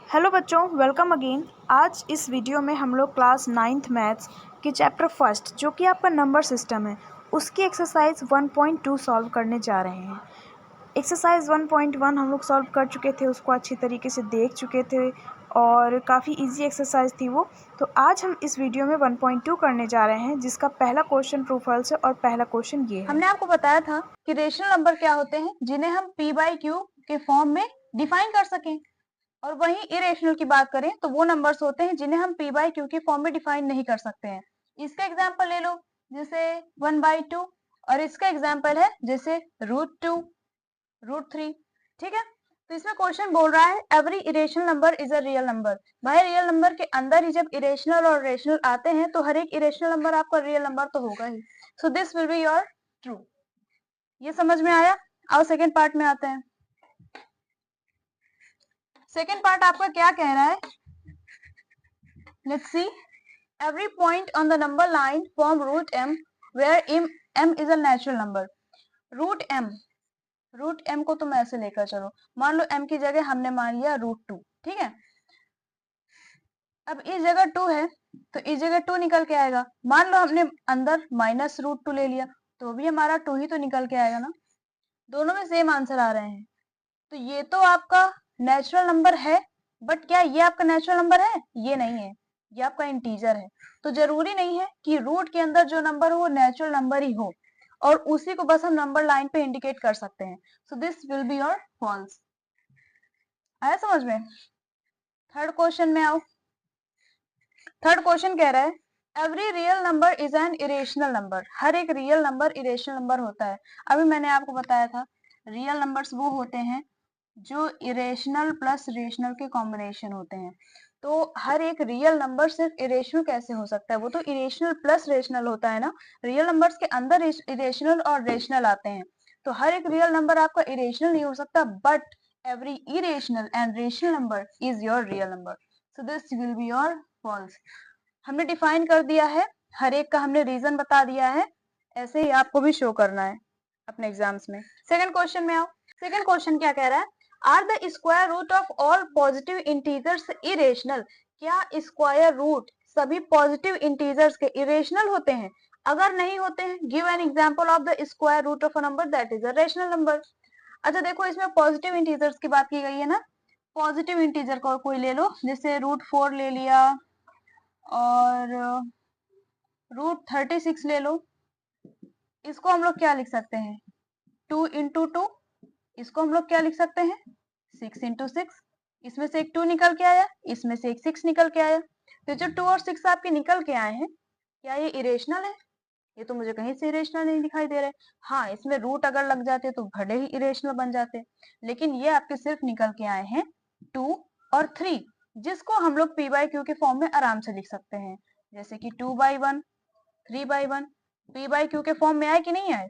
Hello बच्चों, welcome again. आज इस वीडियो में हम लोग क्लास 9th मैथ्स के चैप्टर फर्स्ट जो कि आपका नंबर सिस्टम है उसकी एक्सरसाइज 1.2 सॉल्व करने जा रहे हैं। एक्सरसाइज 1.1 हम लोग सॉल्व कर चुके थे, उसको अच्छी तरीके से देख चुके थे और काफ़ी इजी एक्सरसाइज थी वो। तो आज हम इस वीडियो में 1.2 करने जा रहे हैं जिसका पहला क्वेश्चन ट्रू फॉल्स है और पहला क्वेश्चन ये है। हमने आपको बताया था कि रेशनल नंबर क्या होते हैं जिन्हें हम p बाई क्यू के फॉर्म में डिफाइन कर सकें, और वहीं इरेशनल की बात करें तो वो नंबर्स होते हैं जिन्हें हम p बाई क्यू के फॉर्म में डिफाइन नहीं कर सकते हैं। इसका एग्जांपल ले लो, जैसे 1/2, और इसका एग्जांपल है जैसे √2, √3। ठीक है, तो इसमें क्वेश्चन बोल रहा है every irrational number is a real number. भाई रियल नंबर के अंदर ही जब इरेशनल और रेशनल आते हैं तो हर एक इरेशनल नंबर आपका रियल नंबर तो होगा ही। So this will be your true. ये समझ में आया? आओ सेकेंड पार्ट में आते हैं। सेकेंड पार्ट आपका क्या कह रहा है, let's see. Every point on the number line form root M where m is a natural number. Root M को तुम ऐसे लेकर चलो, मान लो m की जगह हमने मान लिया √2। ठीक है, अब इस जगह 2 है तो इस जगह 2 निकल के आएगा। मान लो हमने अंदर -√2 ले लिया तो भी हमारा 2 ही तो निकल के आएगा ना। दोनों में सेम आंसर आ रहे हैं, तो ये तो आपका नेचुरल नंबर है, बट क्या ये आपका नेचुरल नंबर है? ये नहीं है, ये आपका इंटीजर है। तो जरूरी नहीं है कि रूट के अंदर जो नंबर हो वो नेचुरल नंबर ही हो, और उसी को बस हम नंबर लाइन पे इंडिकेट कर सकते हैं। So this will be your false. आया समझ में? थर्ड क्वेश्चन में आओ। थर्ड क्वेश्चन कह रहा है every real number is an irrational number. हर एक रियल नंबर इरेशनल नंबर होता है। अभी मैंने आपको बताया था रियल नंबर्स वो होते हैं जो इरेशनल प्लस रेशनल के कॉम्बिनेशन होते हैं। तो हर एक रियल नंबर सिर्फ इरेशनल कैसे हो सकता है? वो तो इरेशनल प्लस रेशनल होता है ना। रियल नंबर्स के अंदर इरेशनल और रेशनल आते हैं, तो हर एक रियल नंबर आपका इरेशनल नहीं हो सकता, but every irrational and rational number is your real number. So this will be your false. हमने डिफाइन कर दिया है, हर एक का हमने रीजन बता दिया है, ऐसे ही आपको भी शो करना है अपने एग्जाम्स में। सेकंड क्वेश्चन में आओ। सेकंड क्वेश्चन क्या कह रहा है, are the square root of all positive integers irrational. क्या स्क्वायर रूट सभी पॉजिटिव इंटीजर्स के इरेशनल होते हैं? अगर नहीं होते हैं, give an example of the square root of a number that is a rational number. अच्छा देखो, इसमें पॉजिटिव इंटीजर्स की बात की गई है ना। पॉजिटिव इंटीजर को कोई ले लो, जैसे √4 ले लिया और √36 ले लो। इसको हम लोग क्या लिख सकते हैं? 2 इंटू 2। इसको हम लोग क्या लिख सकते हैं? 6 इंटू 6। इसमें से एक 2 निकल के आया, इसमें से एक 6 निकल के आया। तो जो 2 और 6 आपके निकल के आए हैं, क्या ये इरेशनल है? ये तो मुझे कहीं से इरेशनल नहीं दिखाई दे रहे। हाँ, इसमें रूट अगर लग जाते तो भले ही इरेशनल बन जाते, लेकिन ये आपके सिर्फ निकल के आए हैं 2 और 3, जिसको हम लोग p बाई क्यू के फॉर्म में आराम से लिख सकते हैं, जैसे कि 2/1, 3/1। p बाई क्यू के फॉर्म में आए कि नहीं आए?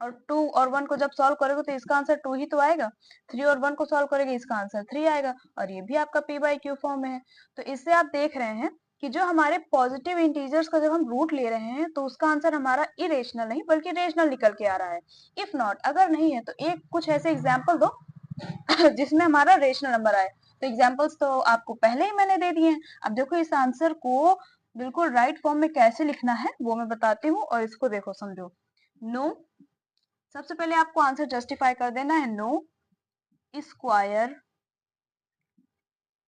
और 2 और 1 को जब सॉल्व करोगे तो इसका आंसर 2 ही तो आएगा। 3 और 1 को सॉल्व करेंगे, इसका आंसर 3 आएगा, और ये भी आपका p बाई क्यू फॉर्म में है। तो इससे आप देख रहे हैं कि जो हमारे पॉजिटिव इंटीजर्स का जब हम रूट ले रहे हैं तो उसका आंसर हमारा इरेशनल नहीं बल्कि रेशनल निकल के आ रहा है। इफ नॉट, अगर नहीं है तो एक कुछ ऐसे एग्जाम्पल दो जिसमें हमारा रेशनल नंबर आए। तो एग्जाम्पल्स तो आपको पहले ही मैंने दे दिए हैं। अब देखो इस आंसर को बिल्कुल राइट फॉर्म में कैसे लिखना है वो मैं बताती हूँ, और इसको देखो समझो। नो, सबसे पहले आपको आंसर जस्टिफाई कर देना है। No square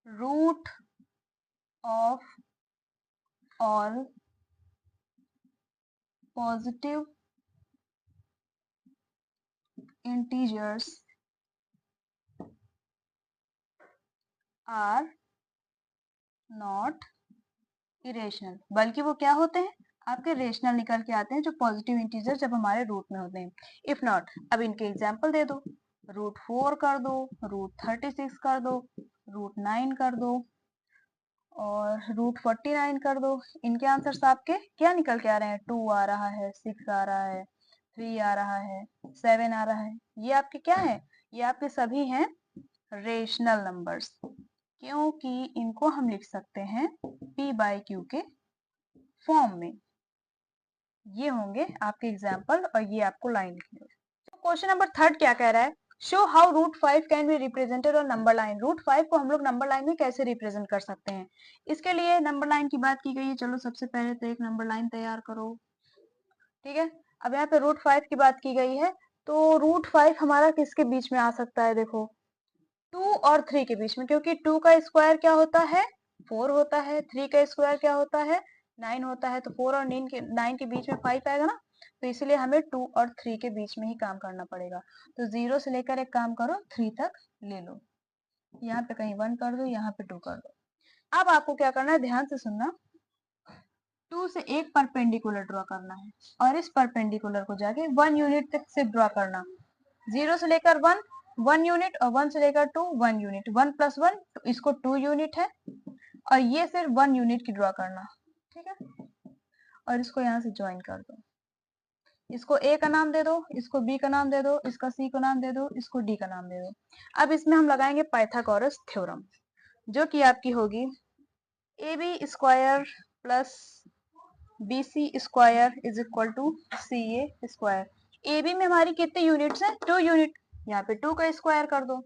root of all positive integers are not irrational, बल्कि वो क्या होते हैं? आपके रेशनल निकल के आते हैं, जो पॉजिटिव इंटीजर जब हमारे रूट में होते हैं। इफ नॉट, अब इनके एग्जाम्पल दे दो। √4 कर दो, √36 कर दो, √9 कर दो और √49 कर दो। इनके आंसर्स आपके क्या निकल के आ रहे हैं? 2 आ रहा है, 6 आ रहा है, 3 आ रहा है, 7 आ रहा है। ये आपके क्या है? ये आपके सभी हैं रेशनल नंबर्स, क्योंकि इनको हम लिख सकते हैं p बाई क्यू के फॉर्म में। ये होंगे आपके एग्जाम्पल और ये आपको लाइन लिखनी है। तो क्वेश्चन नंबर थर्ड क्या कह रहा है, show how root 5 can be represented on number line. Root 5 को हम लोग नंबर लाइन में कैसे रिप्रेजेंट कर सकते हैं, इसके लिए नंबर लाइन की बात की गई है। चलो सबसे पहले तो एक नंबर लाइन तैयार करो, ठीक है। अब यहाँ पे रूट 5 की बात की गई है, तो रूट 5 हमारा किसके बीच में आ सकता है, देखो 2 और 3 के बीच में, क्योंकि 2 का स्क्वायर क्या होता है 4 होता है, 3 का स्क्वायर क्या होता है 9 होता है, तो 4 और 9 के बीच में 5 आएगा ना, तो इसलिए हमें 2 और 3 के बीच में ही काम करना पड़ेगा। तो 0 से लेकर एक काम करो 3 तक ले लो, यहाँ पे कहीं 1 कर दो, यहाँ पे 2 कर दो। अब आपको क्या करना है, ध्यान से सुनना, 2 से एक परपेंडिकुलर ड्रॉ करना है और इस परपेंडिकुलर को जाके 1 यूनिट तक सिर्फ ड्रॉ करना। 0 से लेकर 1 1 यूनिट और 1 से लेकर 2 1 यूनिट, 1 प्लस 1 तो इसको 2 यूनिट है और ये सिर्फ 1 यूनिट की ड्रॉ करना, ठीक है। और इसको यहाँ से ज्वाइन कर दो, इसको ए का नाम दे दो, इसको बी का नाम दे दो, इसका सी का नाम दे दो, इसको डी का नाम दे दो। अब इसमें हम लगाएंगे पाइथागोरस थ्योरम, जो कि आपकी होगी A B square plus B C square is equal to C A square. A B में हमारी कितने यूनिट्स हैं 2 यूनिट, यहाँ पे 2 का स्क्वायर कर दो।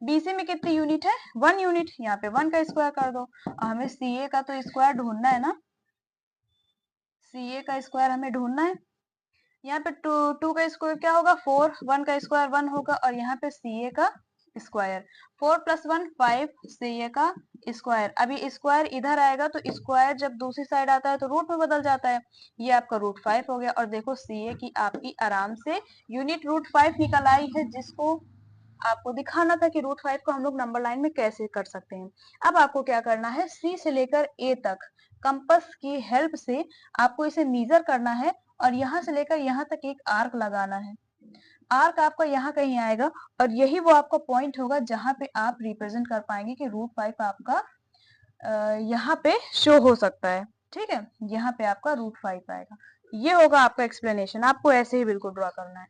बीसी में कितनी यूनिट है 1 यूनिट, यहाँ पे 1 का स्क्वायर कर दो। और हमें सी ए का तो स्क्वायर ढूंढना है ना, सी ए का स्क्वायर हमें ढूंढना है। यहाँ पे 2 का स्क्वायर क्या होगा 4, 1 का स्क्वायर 1 होगा और यहाँ पे सी ए का स्क्वायर 4 प्लस 1 5 सी ए का स्क्वायर। अभी स्क्वायर इधर आएगा तो स्क्वायर जब दूसरी साइड आता है तो रूट में बदल जाता है, ये आपका रूट 5 हो गया। और देखो सी ए की आपकी आराम से यूनिट रूट 5 निकल आई है, जिसको आपको दिखाना था कि रूट 5 को हम लोग नंबर लाइन में कैसे कर सकते हैं। अब आपको क्या करना है, सी से लेकर ए तक कंपास की हेल्प से आपको इसे मीजर करना है और यहाँ से लेकर यहाँ तक एक आर्क लगाना है। आर्क आपका यहाँ कहीं आएगा और यही वो आपका पॉइंट होगा जहां पे आप रिप्रेजेंट कर पाएंगे कि रूट 5 आपका यहाँ पे शो हो सकता है, ठीक है। यहाँ पे आपका रूट 5 आएगा। ये होगा आपका एक्सप्लेनेशन, आपको ऐसे ही बिल्कुल ड्रॉ करना है।